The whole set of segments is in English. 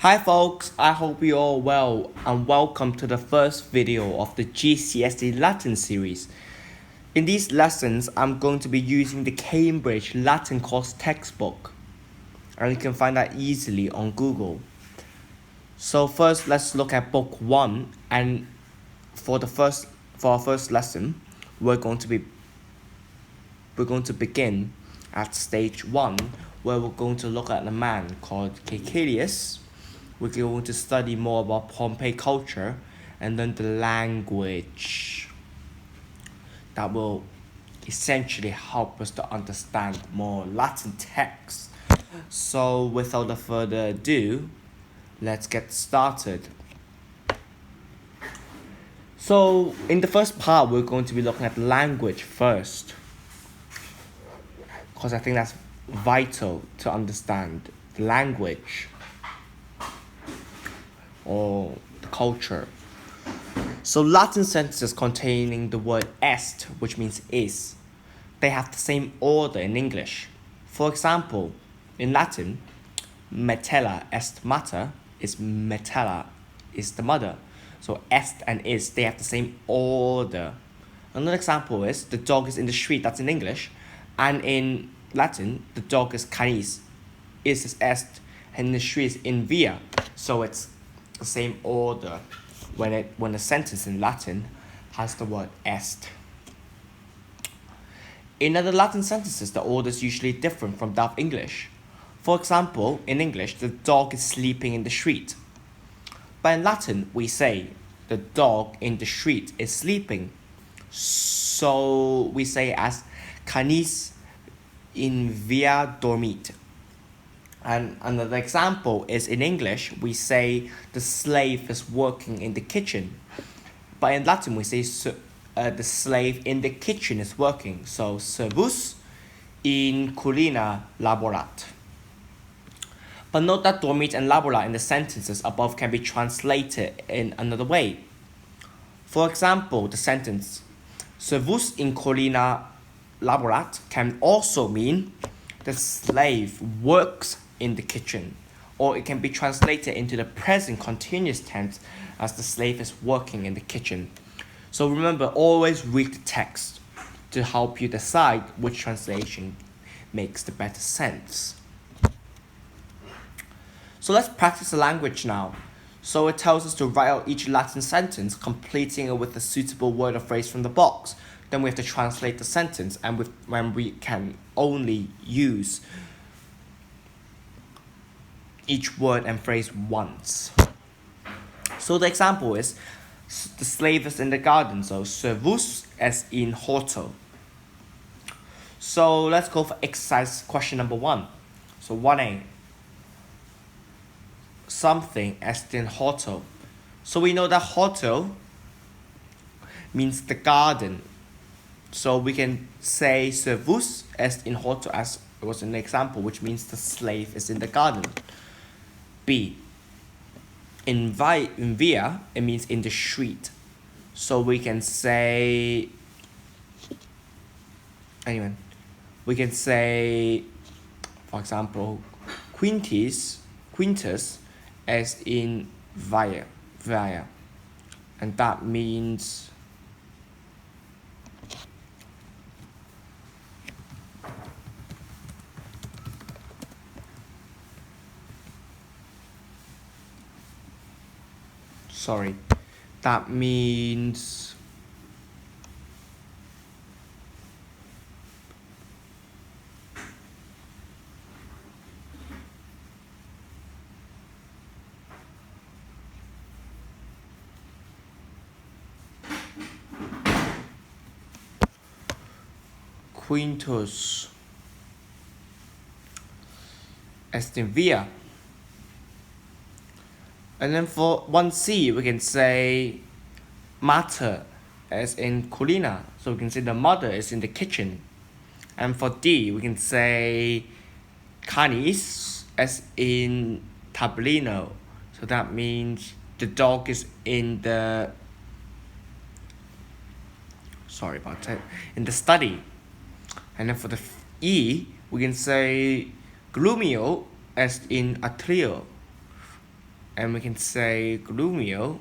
Hi folks, I hope you all well and welcome to the first video of the GCSE Latin series. In these lessons, I'm going to be using the Cambridge Latin course textbook, and you can find that easily on Google. So first, let's look at book 1, and for our first lesson, we're going to begin at stage 1, where we're going to look at a man called Caecilius. We're going to study more about Pompeii culture and then the language that will essentially help us to understand more Latin texts. So without further ado, let's get started. So in the first part, we're going to be looking at language first, because I think that's vital to understand the language or the culture. So Latin sentences containing the word est, which means is, they have the same order in English. For example, in Latin, metella est mater is metella is the mother. So est and is, they have the same order. Another example is the dog is in the street, that's in English. And in Latin, the dog is canis, is est, and the street is in via. So it's the same order when a sentence in Latin has the word est. In other Latin sentences, the order is usually different from that of English. For example, in English, the dog is sleeping in the street. But in Latin, we say the dog in the street is sleeping. So we say as canis in via dormit. And another example is in English, we say the slave is working in the kitchen. But in Latin, we say the slave in the kitchen is working. So, servus in culina laborat. But note that dormit and laborat in the sentences above can be translated in another way. For example, the sentence, servus in culina laborat can also mean the slave works in the kitchen, or it can be translated into the present continuous tense as the slave is working in the kitchen. So remember, always read the text to help you decide which translation makes the better sense. So let's practice the language now. So it tells us to write out each Latin sentence, completing it with a suitable word or phrase from the box. Then we have to translate the sentence, and when we can only use each word and phrase once. So the example is, the slave is in the garden, so servus est in horto. So let's go for exercise question number 1. So 1A, something est in horto. So we know that horto means the garden. So we can say servus est in horto as it was an example, which means the slave is in the garden. B, in via, it means in the street. So we can say, for example, Quintus as in via. And that means that means Quintus est in via. And then for 1C, we can say mater as in culina. So we can say the mother is in the kitchen. And for D, we can say canis as in tablino. So that means the dog is in the in the study. And then for the E, we can say glumio as in atrio. and we can say glumio.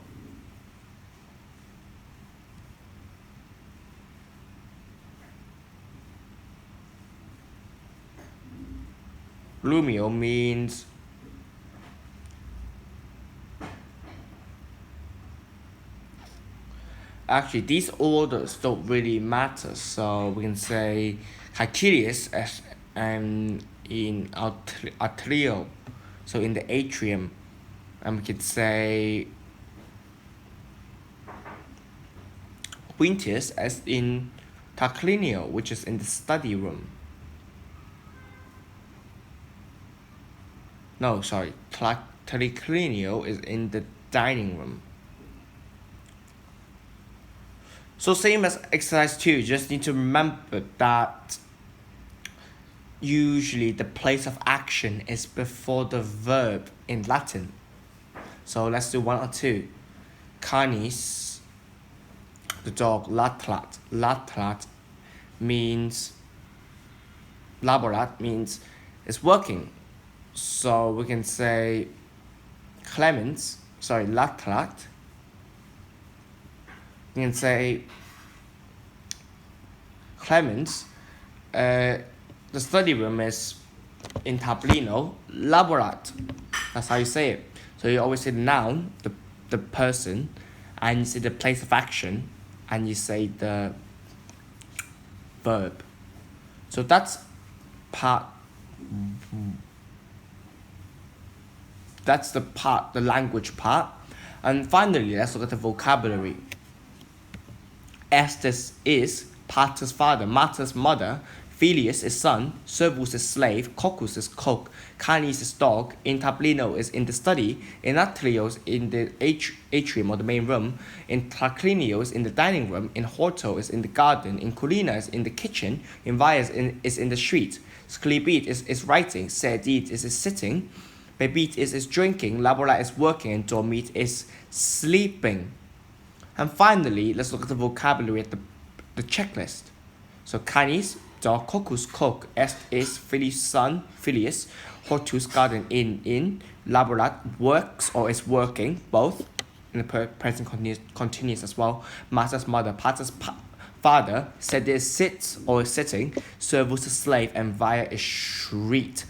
Glumio means actually these orders don't really matter, so we can say Caecilius as in atrial, so in the atrium, and we could say Quintus as in triclinio, which is in the study room. No, sorry, triclinio is in the dining room. So same as exercise 2, just need to remember that usually the place of action is before the verb in Latin. So let's do 1 or 2. Canis, the dog, latrat. Latrat means, laborat means it's working. So we can say latrat. You can say Clemens, the study room is in tablino, laborat. That's how you say it. So you always say the noun, the person, and you say the place of action, and you say the verb. So that's the language part. And finally, let's look at the vocabulary. Estes is pater's father, mater's mother, filius is son, servus is slave, coccus is cook, canis is dog, in tablino is in the study, in atrios is in the atrium or the main room, in triclinio is in the dining room, in horto is in the garden, in culina is in the kitchen, in vias is in the street, scribit is writing, sedit is sitting, bebit is drinking, labora is working, and dormit is sleeping. And finally, let's look at the vocabulary at the checklist. So canis, dog, coccus, cook, est is filius, son, filius, hortus, garden, in, laborat, works or is working, both in the present continuous as well. Master's mother, pater's father, sedis sits or is sitting, servus is slave, and via is street.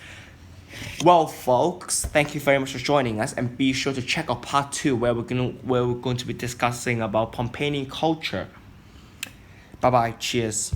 Well, folks, thank you very much for joining us, and be sure to check out part 2 where we're going to be discussing about Pompeian culture. Bye bye, cheers.